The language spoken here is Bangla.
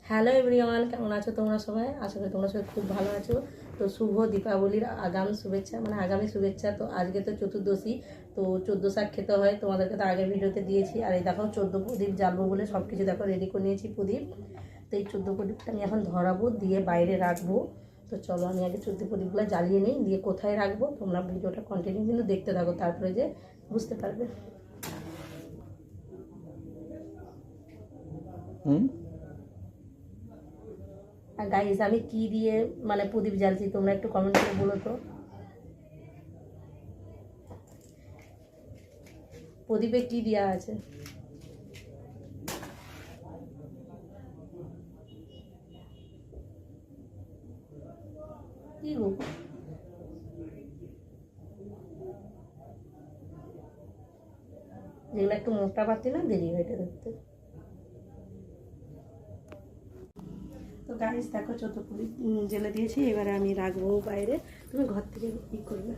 হ্যালো এভরিওয়ান, কেমন আছো তোমরা সবাই? আশা করি তোমরা সবাই খুব ভালো আছো। তো শুভ দীপাবলির আগামী শুভেচ্ছা। তো আজকে তো চতুর্দশী, তো 14 শাক খেতে হয়, তোমাদেরকে তো আগের ভিডিওতে দিয়েছি। আর এই দেখো 14 প্রদীপ জ্বালবো বলে সব কিছু দেখো রেডি করে নিয়েছি প্রদীপ। তো এই 14 প্রদীপটা আমি এখন ধরাবো, দিয়ে বাইরে রাখবো। তো চলো আমি আগে 14 প্রদীপগুলো জ্বালিয়ে নিই, দিয়ে কোথায় রাখবো তোমরা ভিডিওটা কন্টিনিউ কিন্তু দেখতে থাকো, তারপরে যে বুঝতে পারবে। আর গাইস, আমি কি দিয়ে মানে প্রদীপ জ্বালছি তোমরা একটু কমেন্ট করে বলো তো। প্রদীপে কি দেওয়া আছে? কি গো, যেগুলো একটু মোটা পাতি না, দেরি হয় এটা ধরতে। তো গাইস দেখো 14 প্রদীপ জেলে দিয়েছি, এবারে আমি রাখবো বাইরে। তুমি ঘর থেকে কি করবে?